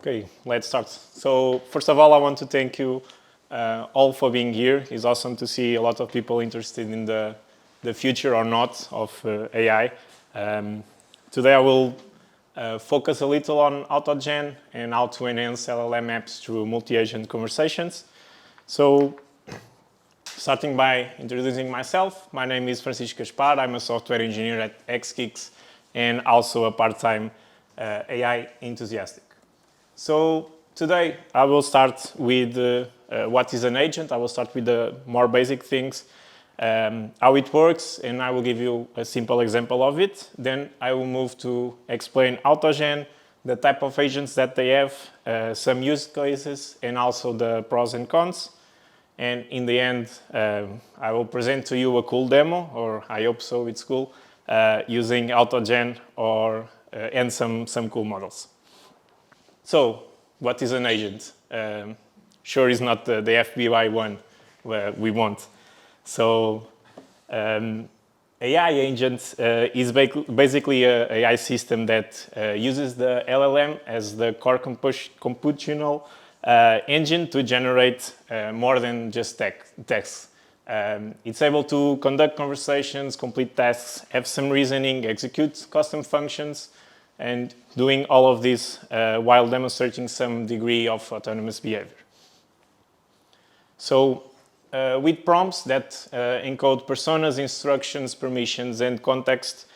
Okay, let's start. So first of all, I want to thank you all for being here. It's awesome to see a lot of people interested in the future or not of AI. Today I will focus a little on AutoGen and how to enhance LLM apps through multi-agent conversations. So starting by introducing myself, my name is Francisco Gaspar. I'm a software engineer at xgeeks and also a part-time AI enthusiast. So today I will start with what is an agent. I will start with the more basic things, how it works, and I will give you a simple example of it. Then I will move to explain AutoGen, the type of agents that they have, some use cases, and also the pros and cons. And in the end, I will present to you a cool demo, or I hope so, it's cool, using AutoGen and some cool models. So, what is an agent? Sure, it's not the FBI one we want. So, AI agent is basically an AI system that uses the LLM as the core computational engine to generate more than just text. It's able to conduct conversations, complete tasks, have some reasoning, execute custom functions, and doing all of this while demonstrating some degree of autonomous behavior. So with prompts that encode personas, instructions, permissions, and context,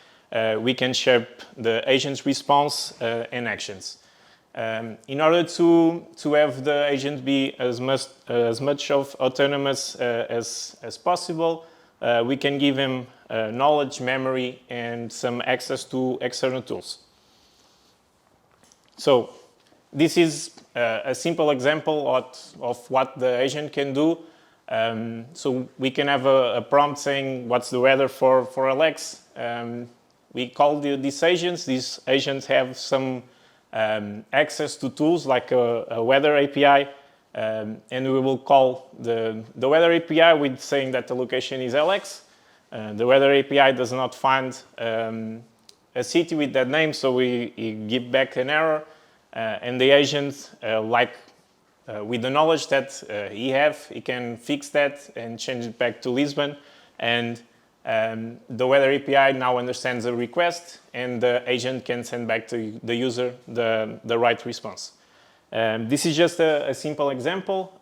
we can shape the agent's response and actions. In order to have the agent be as much of autonomous as possible, we can give him knowledge, memory, and some access to external tools. So this is a simple example of what the agent can do. So we can have a prompt saying, what's the weather for Alex? We call these agents. These agents have some access to tools like a weather API. And we will call the weather API with saying that the location is Alex. The weather API does not find a city with that name, so we give back an error, and the agent, with the knowledge that he can fix that and change it back to Lisbon, and the weather API now understands the request, and the agent can send back to the user the right response. This is just a simple example.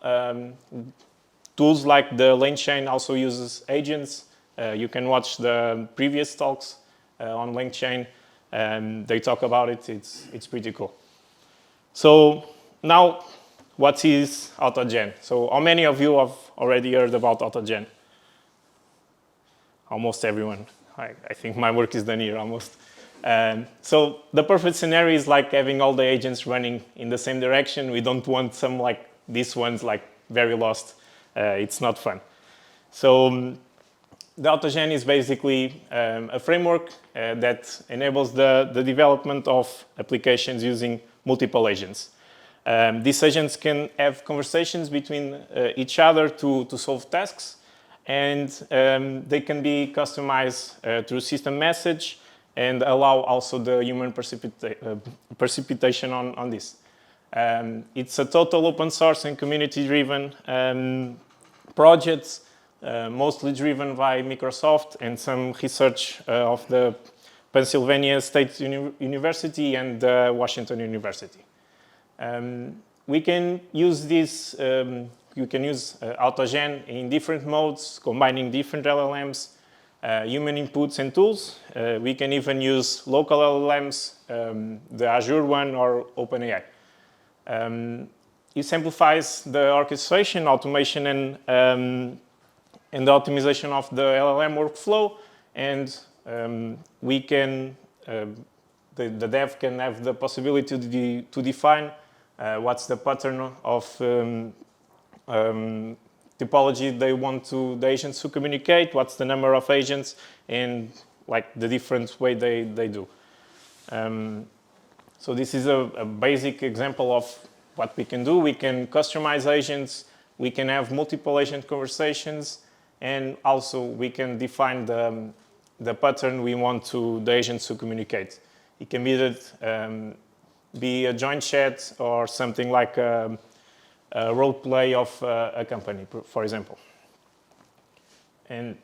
Tools like the LangChain also uses agents. You can watch the previous talks on LangChain. They talk about it. It's pretty cool. So now, what is AutoGen? So how many of you have already heard about AutoGen? Almost everyone. I think my work is done here almost. So the perfect scenario is like having all the agents running in the same direction. We don't want some like these ones like very lost. It's not fun. So the AutoGen is basically a framework that enables the development of applications using multiple agents. These agents can have conversations between each other to solve tasks, and they can be customized through system message and allow also the human precipitation on this. It's a total open source and community-driven project, mostly driven by Microsoft and some research of the Pennsylvania State University and Washington University. We can use this, you can use AutoGen in different modes, combining different LLMs, human inputs and tools. We can even use local LLMs, the Azure one or OpenAI. It simplifies the orchestration, automation, and the optimization of the LLM workflow, and we can, the dev can have the possibility to define what's the pattern of topology they want the agents to communicate, what's the number of agents, and like the different way they do. So this is a basic example of what we can do. We can customize agents, we can have multiple agent conversations, and also we can define the pattern we want the agents to communicate. It can be that be a joint chat or something like a role play of a company, for example. And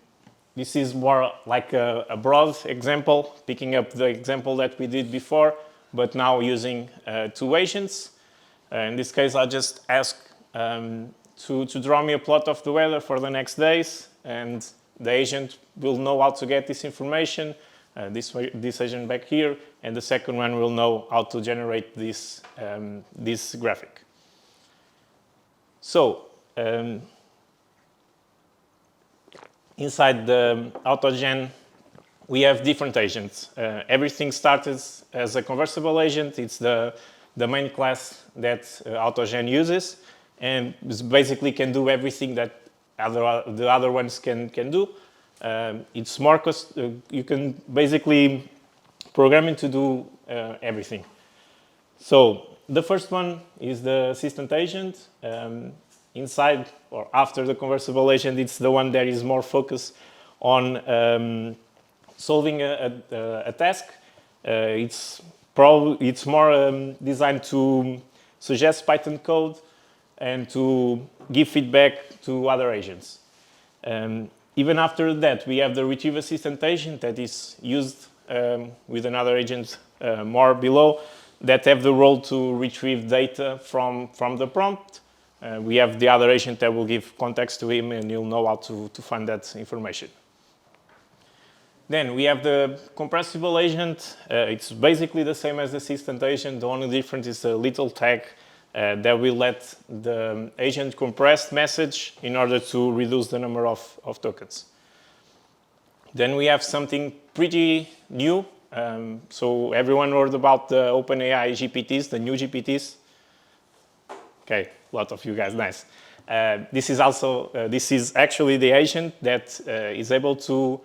this is more like a broad example, picking up the example that we did before, but now using two agents. In this case, I'll just ask to draw me a plot of the weather for the next days, and the agent will know how to get this information, this agent back here, and the second one will know how to generate this graphic. So, inside the AutoGen, we have different agents. Everything started as a conversable agent. It's the main class that AutoGen uses, and basically can do everything that the other ones can do. It's more you can basically program it to do everything. So the first one is the assistant agent. Inside or after the conversable agent, it's the one that is more focused on solving a task. It's more designed to suggest Python code and to give feedback to other agents. Even after that, we have the retrieve assistant agent that is used with another agent more below that have the role to retrieve data from the prompt. We have the other agent that will give context to him, and he'll know how to find that information. Then we have the compressible agent. It's basically the same as the assistant agent. The only difference is a little tag that will let the agent compress message in order to reduce the number of tokens. Then we have something pretty new. So everyone heard about the OpenAI GPTs, the new GPTs. Okay, a lot of you guys, nice. This is actually the agent that is able to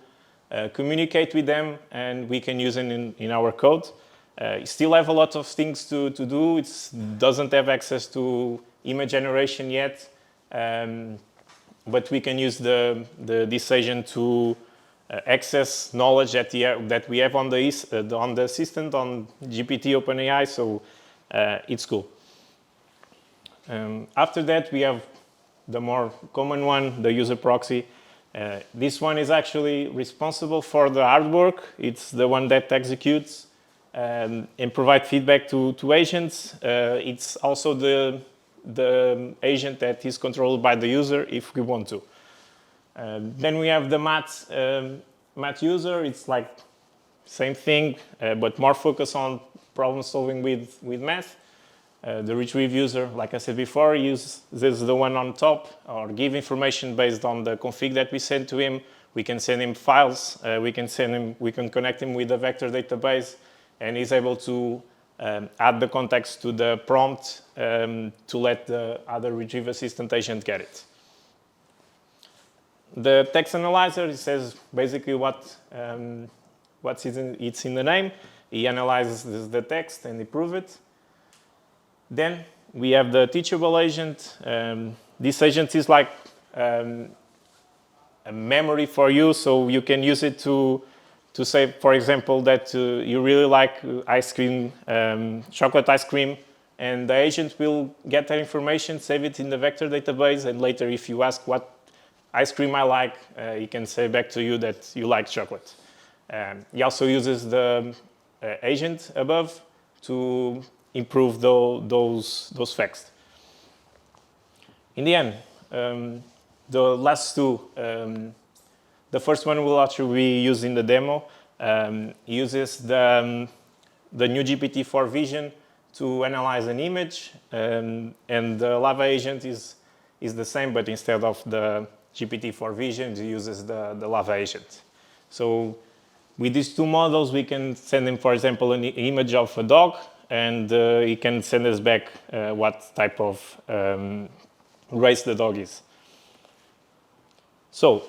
communicate with them, and we can use it in our code. Still have a lot of things to do. It doesn't have access to image generation yet, but we can use this agent to access knowledge that we have on the assistant on GPT OpenAI. So it's cool. After that, we have the more common one, the user proxy. This one is actually responsible for the hard work. It's the one that executes and provide feedback to agents. It's also the agent that is controlled by the user if we want to. Then we have the math user. It's like same thing, but more focus on problem solving with math. The retrieve user, like I said before, uses the one on top or give information based on the config that we send to him. We can send him files. We can connect him with a vector database, and he's able to add the context to the prompt to let the other retrieve assistant agent get it. The text analyzer, it says basically what's in the name. He analyzes the text and improves it. Then we have the teachable agent. This agent is like a memory for you, so you can use it to say, for example, that you really like ice cream, chocolate ice cream, and the agent will get that information, save it in the vector database, and later if you ask what ice cream I like, he can say back to you that you like chocolate. He also uses the agent above to improve those facts. In the end, the last two, the first one will actually be used in the demo. Uses the new GPT-4 vision to analyze an image, and the Lava agent is the same, but instead of the GPT-4 vision, it uses the Lava agent. So with these two models, we can send him, for example, an image of a dog, and he can send us back what type of race the dog is. So,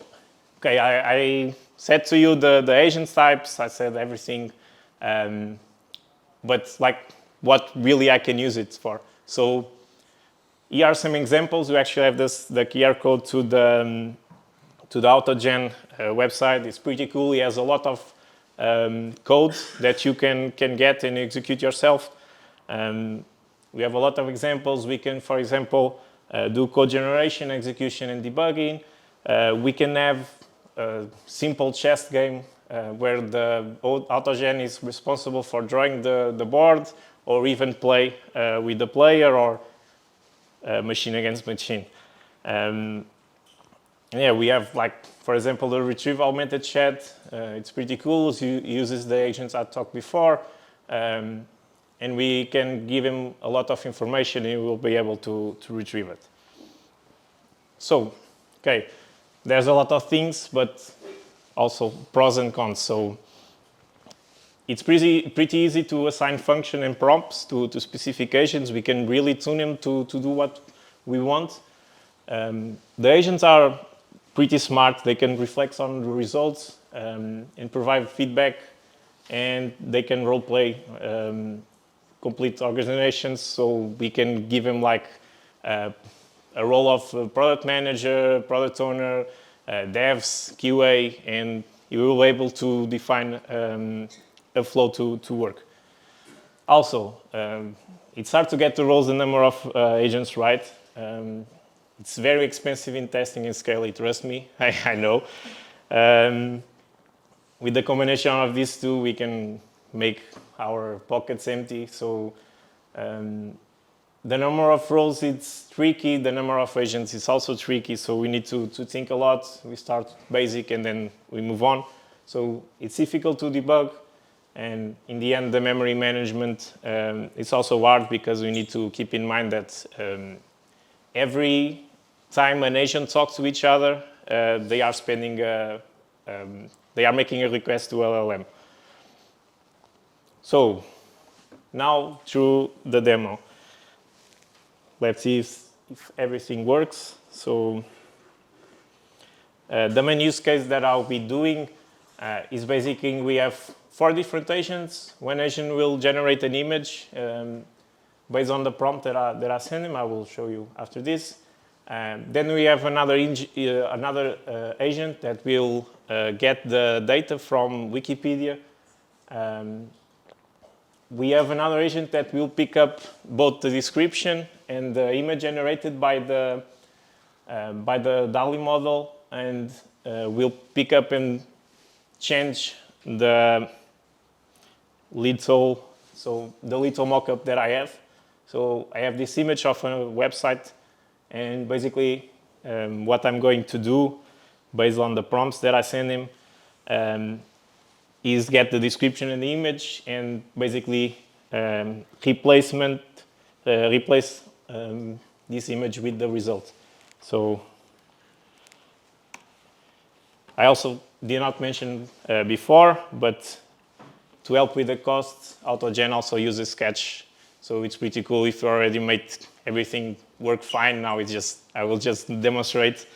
okay, I said to you the agent types, I said everything, but like what really I can use it for. So here are some examples. We actually have the QR code to the AutoGen website. It's pretty cool. He has a lot of code that you can get and execute yourself. We have a lot of examples. We can, for example, do code generation, execution, and debugging. We can have a simple chess game where the AutoGen is responsible for drawing the board, or even play with the player, or machine against machine. Yeah, we have, like, for example, the retrieve augmented chat. It's pretty cool. It uses the agents I talked before. And we can give him a lot of information, and he will be able to retrieve it. So, okay, there's a lot of things, but also pros and cons. So it's pretty easy to assign function and prompts to specifications. We can really tune them to do what we want. The agents are pretty smart. They can reflect on the results and provide feedback, and they can role play complete organizations. So we can give them like a role of product manager, product owner, devs, QA, and you will be able to define a flow to work. Also, it's hard to get the roles and number of agents right. It's very expensive in testing and scaling, trust me, I know. With the combination of these two, we can make our pockets empty. So the number of roles, it's tricky. The number of agents is also tricky. So we need to think a lot. We start basic and then we move on. So it's difficult to debug. And in the end, the memory management is also hard, because we need to keep in mind that every time an agent talks to each other, they are spending they are making a request to LLM. So now through the demo, let's see if everything works. So the main use case that I'll be doing is basically we have 4 different agents. One agent will generate an image based on the prompt that I send him. I will show you after this. Then we have another agent that will get the data from Wikipedia. We have another agent that will pick up both the description and the image generated by the DALL-E model, and will pick up and change the little mock-up that I have. So I have this image of a website, and basically what I'm going to do based on the prompts that I send him is get the description and the image, and basically replace this image with the result. So I also did not mention before, but to help with the costs, AutoGen also uses Sketch. So it's pretty cool. If you already made everything work fine, now I will just demonstrate.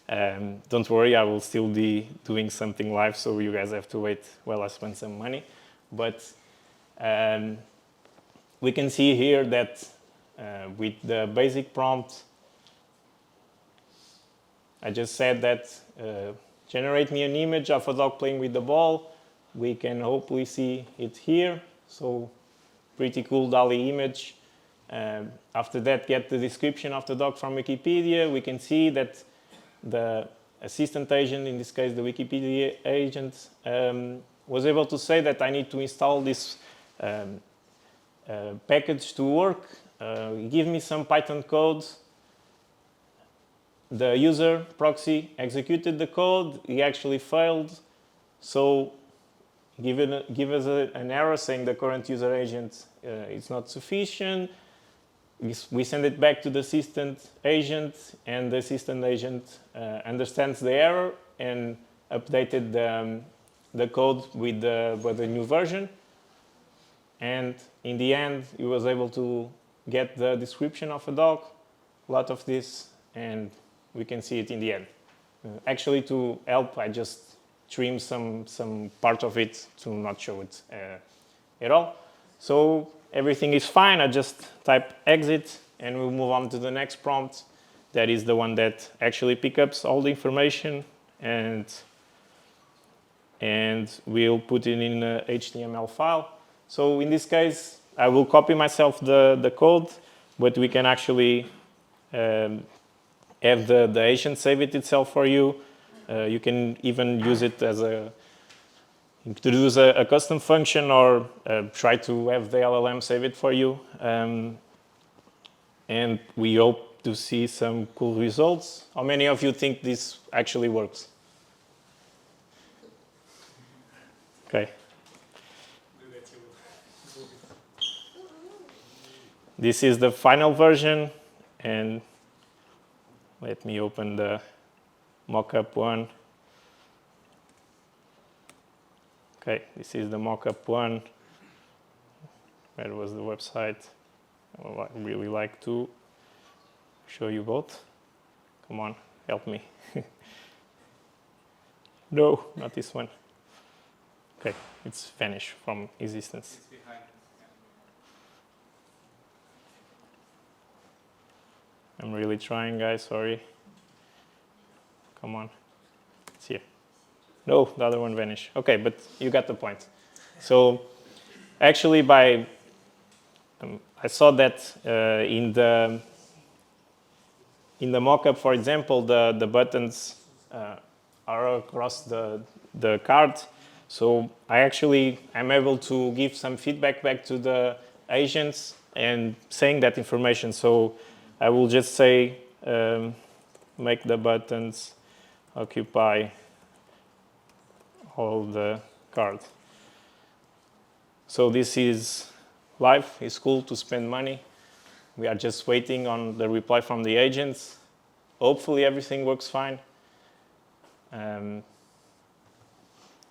Don't worry, I will still be doing something live, so you guys have to wait while I spend some money. But we can see here that with the basic prompt, I just said that generate me an image of a dog playing with the ball. We can hopefully see it here. So pretty cool DALL-E image. After that, get the description of the dog from Wikipedia. We can see that the assistant agent, in this case the Wikipedia agent, was able to say that I need to install this package to work. Give me some Python code. The user proxy executed the code. He actually failed. So give us an error saying the current user agent is not sufficient. We send it back to the assistant agent, and the assistant agent understands the error and updated the code with the new version. And in the end, he was able to get the description of a dog, a lot of this, and we can see it in the end. Actually, to help, I just trimmed some part of it to not show it at all. So everything is fine. I just type exit, and we'll move on to the next prompt. That is the one that actually picks up all the information, and we'll put it in a HTML file. So in this case, I will copy myself the code, but we can actually have the agent save it itself for you. You can even use it as introduce a custom function or try to have the LLM save it for you. And we hope to see some cool results. How many of you think this actually works? Okay. This is the final version, and let me open the mockup one. Okay, this is the mockup one. Where was the website? Well, I really like to show you both. Come on, help me. No, not this one. Okay, it's vanished from existence. It's behind. I'm really trying, guys, sorry. Come on, it's here. No, the other one vanished. Okay, but you got the point. So actually I saw that in the mockup, for example, the buttons are across the card. So I'm able to give some feedback back to the agents and saying that information. So I will just say, make the buttons occupy all the card. So this is live. It's cool to spend money. We are just waiting on the reply from the agents. Hopefully everything works fine.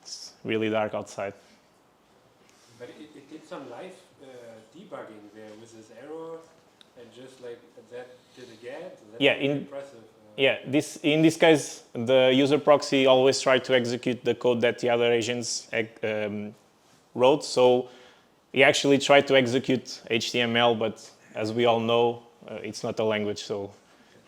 It's really dark outside. But it did some live debugging there with this error, and just like that did again. So that's impressive. Yeah, in this case, the user proxy always tries to execute the code that the other agents wrote. So he actually tried to execute HTML, but as we all know, it's not a language, so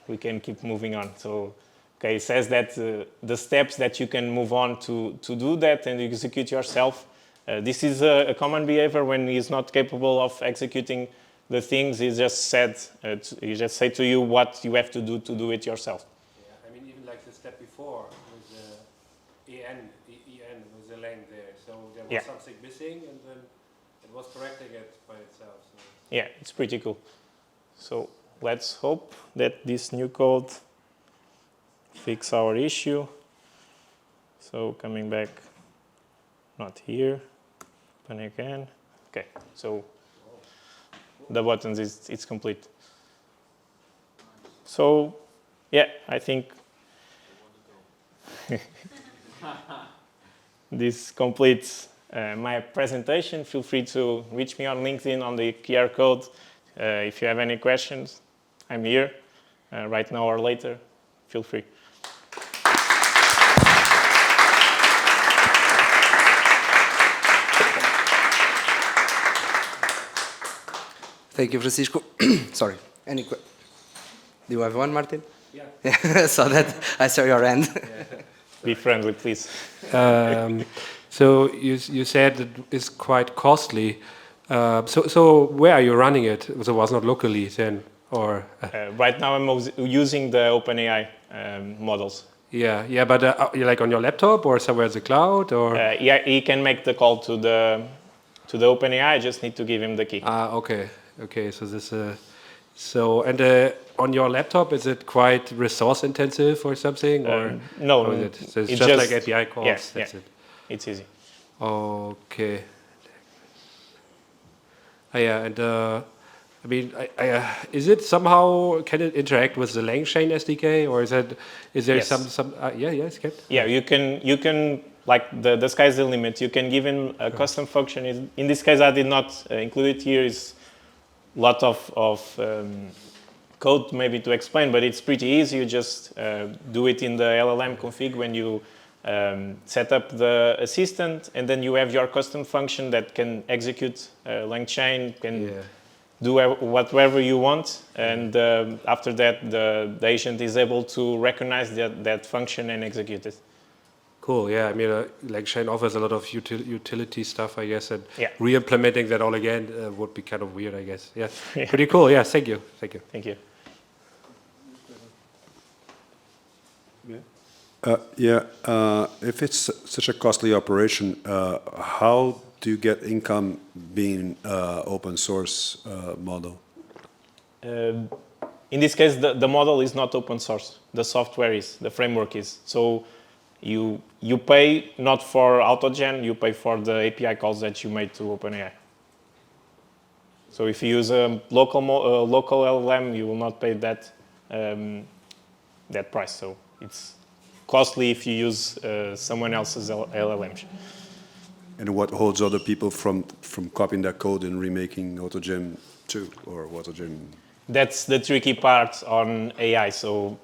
we can keep moving on. So, okay, it says that the steps that you can move on to do that and execute yourself. This is a common behavior when he's not capable of executing the things. He just say to you what you have to do it yourself. Yeah, I mean even like the step before with the en with the lang there. So there was something missing, and then it was correcting it by itself. So. Yeah, it's pretty cool. So let's hope that this new code fix our issue. So coming back, not here, open again. Okay, so the buttons it's complete. So yeah, I think this completes my presentation. Feel free to reach me on LinkedIn on the QR code. If you have any questions, I'm here right now or later. Feel free. Thank you, Francisco. Sorry. Do you have one, Martin? Yeah. I saw your hand. Be friendly, please. So you said it is quite costly. So where are you running it? So it was not locally then, or? Right now I'm using the OpenAI models. Yeah, but like on your laptop or somewhere in the cloud, or? Yeah, he can make the call to the OpenAI. I just need to give him the key. Okay. So this. And on your laptop, is it quite resource intensive or something, or no? Is it? So it's just like API calls. Yeah, that's it. It's easy. Okay. And I mean, is it somehow, can it interact with the LangChain SDK, or is there Yes. some? Yes, can. Yeah, you can like the sky's the limit. You can give him a custom function. In this case, I did not include it here. Is a lot of code maybe to explain, but it's pretty easy. You just do it in the LLM config when you set up the assistant, and then you have your custom function that can execute LangChain, can do whatever you want, and after that the agent is able to recognize that function and execute it. Cool. Yeah. I mean, LangChain offers a lot of utility stuff, I guess, and Yeah. re-implementing that all again would be kind of weird, I guess. Yeah. Yeah. Pretty cool. Yeah. Thank you. Thank you. Thank you. If it's such a costly operation, how do you get income being open source model? In this case, the model is not open source. The software is, the framework is. So you pay not for AutoGen, you pay for the API calls that you made to OpenAI. So if you use a local LLM, you will not pay that that price. So it's costly if you use someone else's LLM. And what holds other people from copying that code and remaking AutoGen 2 or AutoGen? That's the tricky part on AI. So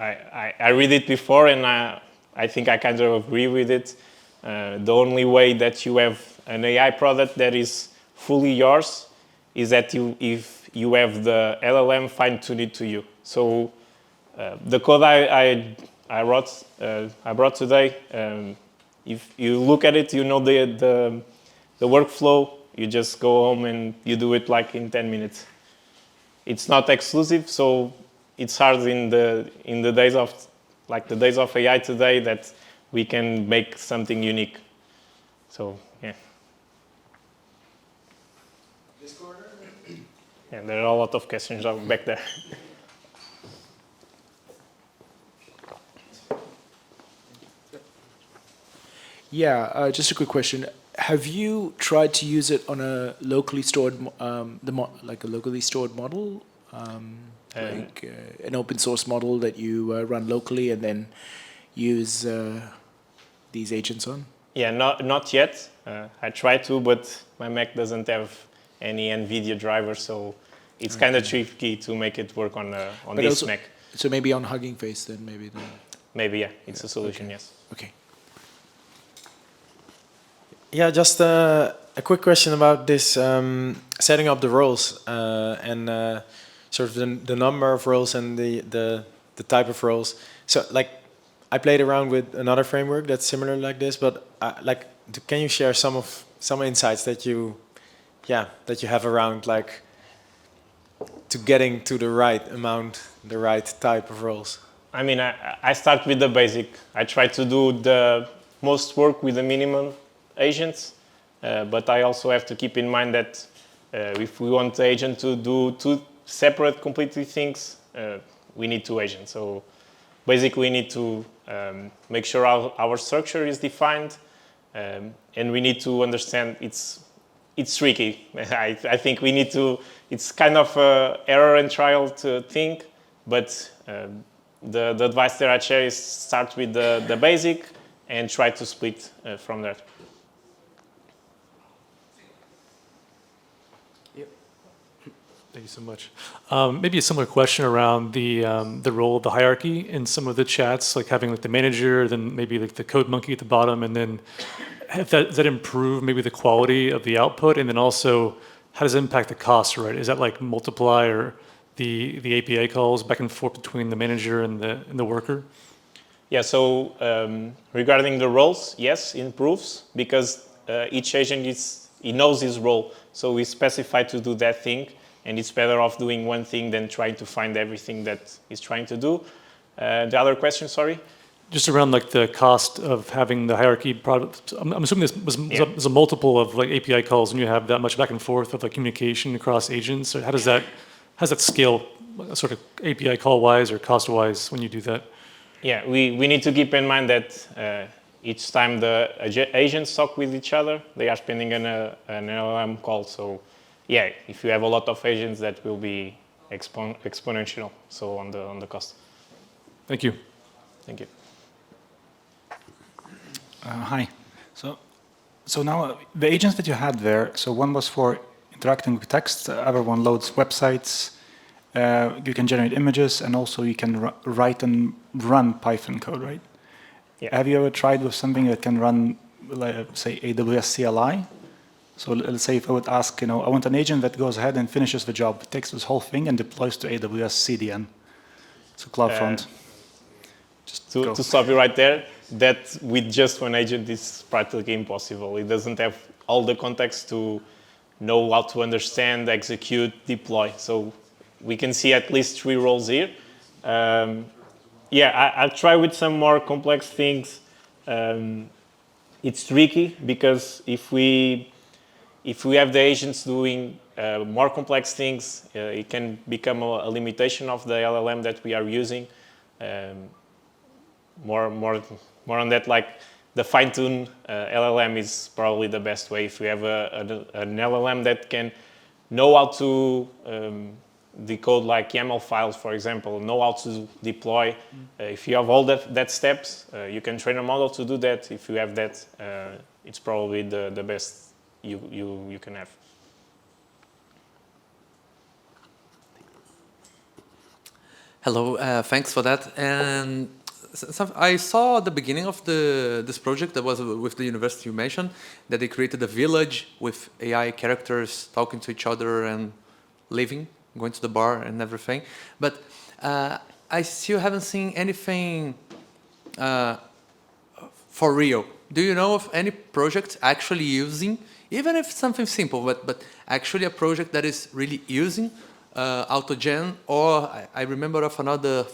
I read it before, and I think I kind of agree with it. The only way that you have an AI product that is fully yours is that if you have the LLM fine-tuned it to you. So the code I brought today, if you look at it, you know the workflow. You just go home and you do it like in 10 minutes. It's not exclusive, so it's hard in the days of AI today that we can make something unique. So yeah. This corner? Yeah, there are a lot of questions back there. Yeah, just a quick question. Have you tried to use it on a locally stored, like a locally stored model, like an open source model that you run locally and then use these agents on? Yeah, not yet. I tried to, but my Mac doesn't have any NVIDIA driver, so it's kind of tricky to make it work on this Mac. So maybe on Hugging Face then, Maybe, yeah, it's a solution, okay. yes. Okay. Yeah, just a quick question about this setting up the roles and sort of the number of roles and the type of roles. So, like, I played around with another framework that's similar like this, but can you share some insights that you have around like to getting to the right amount, the right type of roles? I mean, I start with the basic. I try to do the most work with the minimum agents, but I also have to keep in mind that if we want the agent to do two separate completely things, we need two agents. So basically we need to make sure our structure is defined, and we need to understand it's tricky. I think we need to, it's kind of error and trial to think, but the advice that I share is start with the basic and try to split from there. Thank you so much. Maybe a similar question around the role of the hierarchy in some of the chats, like having like the manager, then maybe like the code monkey at the bottom, and then does that improve maybe the quality of the output, and then also how does it impact the cost, right? Is that like multiply or the API calls back and forth between the manager and the worker? Yeah. So regarding the roles, yes, it improves because each agent he knows his role, so we specify to do that thing. And it's better off doing one thing than trying to find everything that he's trying to do. The other question, sorry? Just around like the cost of having the hierarchy product. I'm assuming this was a multiple of like API calls when you have that much back and forth of like communication across agents. Or how does that scale sort of API call wise or cost wise when you do that? Yeah, we need to keep in mind that each time the agents talk with each other, they are spending an LLM call. So yeah, if you have a lot of agents, that will be exponential. So on the cost. Thank you. Thank you. Hi. So now the agents that you had there. So one was for interacting with text. The other one loads websites. You can generate images, and also you can write and run Python code, right? Yeah. Have you ever tried with something that can run, like, say, AWS CLI? So let's say if I would ask, I want an agent that goes ahead and finishes the job, takes this whole thing and deploys to AWS CDN, so CloudFront. Just to, go. to stop you right there, that with just one agent is practically impossible. It doesn't have all the context to know how to understand, execute, deploy. So we can see at least 3 roles here. I'll try with some more complex things. It's tricky because if we have the agents doing more complex things, it can become a limitation of the LLM that we are using. More on that, like the fine-tune LLM is probably the best way. If we have an LLM that can know how to decode like YAML files, for example, know how to deploy. If you have all that steps, you can train a model to do that. If you have that, it's probably the best you can have. Hello, thanks for that. And I saw at the beginning of this project that was with the university you mentioned that they created a village with AI characters talking to each other and living, going to the bar and everything. But I still haven't seen anything for real. Do you know of any project actually using, even if it's something simple, but actually a project that is really using AutoGen, or I remember of another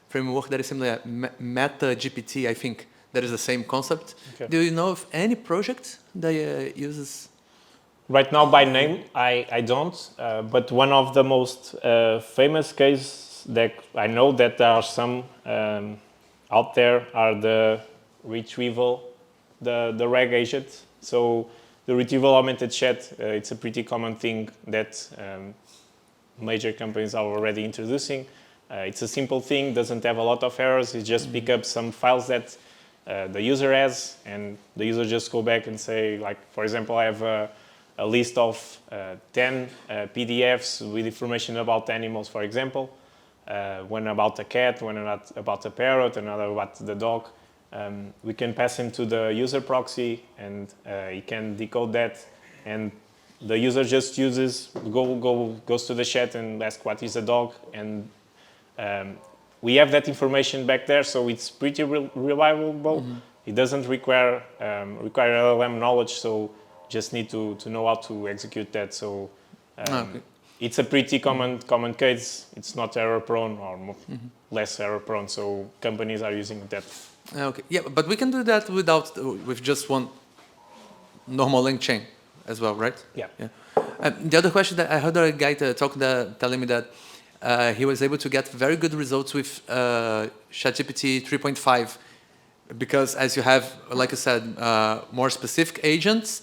framework that is similar, Meta GPT, I think, that is the same concept. Okay. Do you know of any project that uses? Right now, by name, I don't. But one of the most famous cases that I know that there are some out there are the retrieval, the RAG agent. So the retrieval augmented chat, it's a pretty common thing that major companies are already introducing. It's a simple thing, doesn't have a lot of errors. It just pick up some files that the user has, and the user just go back and say, like, for example, I have a list of 10 PDFs with information about animals, for example. One about a cat, one about a parrot, another about the dog. We can pass him to the user proxy, and he can decode that. And the user just goes to the chat and asks what is a dog, and we have that information back there, so it's pretty reliable. Mm-hmm. It doesn't require LLM knowledge, so just need to know how to execute that. So it's a pretty common case. It's not error prone or less error prone, so companies are using that. Okay, yeah, but we can do that with just one normal LangChain as well, right? Yeah. The other question that I heard a guy telling me that he was able to get very good results with ChatGPT 3.5 because as you have, like I said, more specific agents,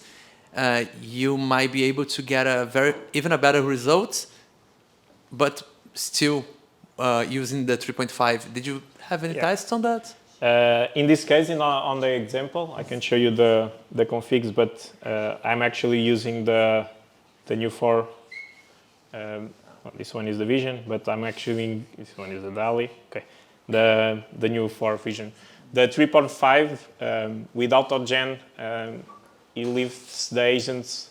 you might be able to get even a better result, but still using the 3.5. Did you have any tests on that? In this case, on the example, I can show you the configs, but I'm actually using the new 4. This one is the vision, but I'm actually, this one is the DALI. Okay, the new 4 vision. The 3.5 with AutoGen, it leaves the agents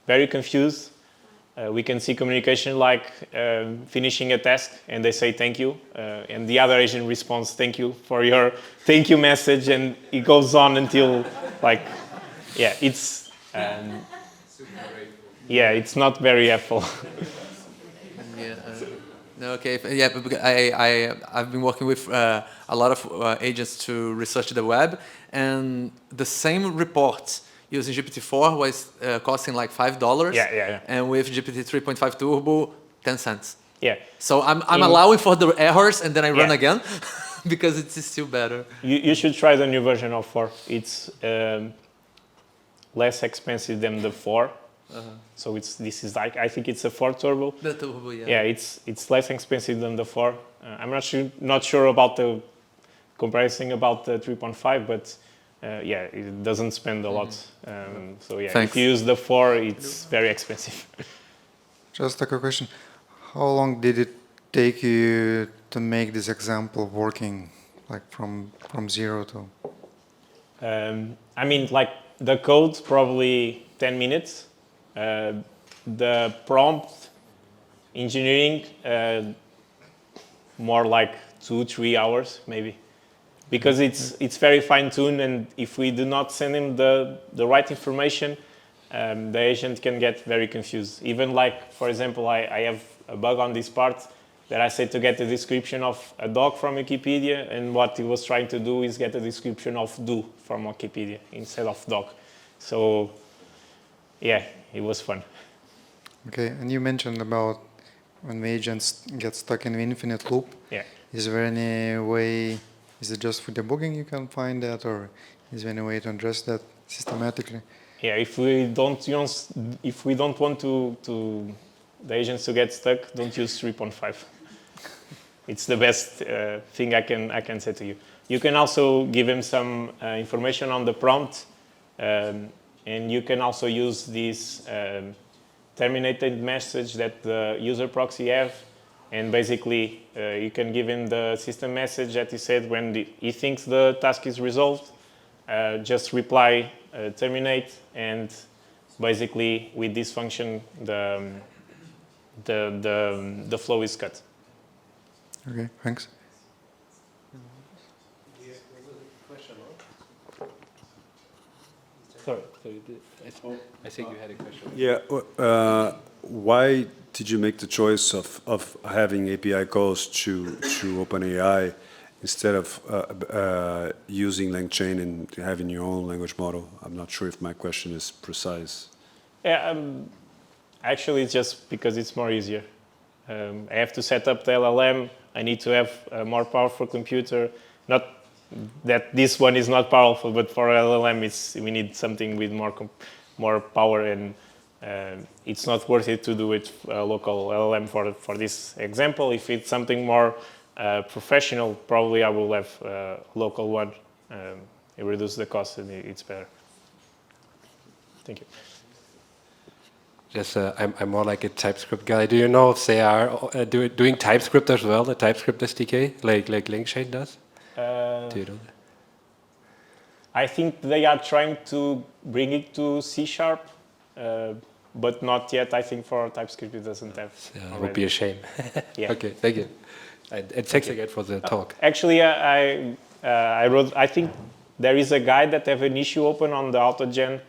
very confused. We can see communication like finishing a task, and they say thank you, and the other agent responds thank you for your thank you message, and it goes on until it's it's not very helpful. Okay, yeah, I've been working with a lot of agents to research the web, and the same report using GPT-4 was costing like $5. Yeah. And with GPT 3.5 Turbo, 10 cents. Yeah. So I'm allowing for the errors, and then I run again because it's still better. You should try the new version of 4. It's less expensive than the 4. So this is like, I think it's a 4 turbo. The turbo, yeah. Yeah, it's less expensive than the 4. I'm not sure about the comparison about the 3.5, but it doesn't spend a lot. So yeah, Thanks. if you use the 4, it's very expensive. Just a quick question. How long did it take you to make this example working, like from 0 to? I mean, like the code, probably 10 minutes. The prompt engineering, more like 2-3 hours maybe. because it's very fine-tuned, and if we do not send him the right information, the agent can get very confused. Even like, for example, I have a bug on this part that I said to get a description of a dog from Wikipedia, and what he was trying to do is get a description of do from Wikipedia instead of dog. So, yeah, it was fun. Okay, and you mentioned about when the agents get stuck in the infinite loop. Yeah. Is there any way, is it just for debugging you can find that, or is there any way to address that systematically? Yeah, if we don't want to the agents to get stuck, don't use 3.5. It's the best thing I can say to you. You can also give him some information on the prompt, and you can also use this terminated message that the user proxy have, and basically you can give him the system message that he said when he thinks the task is resolved, just reply terminate, and basically with this function the flow is cut. Okay, thanks. Sorry, I think you had a question. Yeah. Why did you make the choice of having API calls to OpenAI instead of using LangChain and having your own language model? I'm not sure if my question is precise. Yeah, actually, it's just because it's more easier. I have to set up the LLM. I need to have a more powerful computer. Not that this one is not powerful, but for LLM, we need something with more power, and it's not worth it to do it local LLM for this example. If it's something more professional, probably I will have a local one. It reduces the cost, and it's better. Thank you. Just, I'm more like a TypeScript guy. Do you know if they are doing TypeScript as well, the TypeScript SDK, like LangChain does? Do you know that? I think they are trying to bring it to C#, but not yet. I think for TypeScript it doesn't have. It would be a shame. Yeah. Okay, thank you. And thanks again for the talk. Actually, I wrote. I think there is a guy that have an issue open on the AutoGen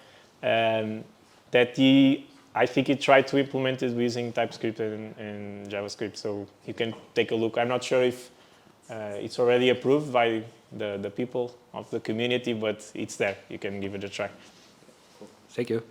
that I think he tried to implement it using TypeScript and JavaScript. So you can take a look. I'm not sure if it's already approved by the people of the community, but it's there. You can give it a try. Thank you.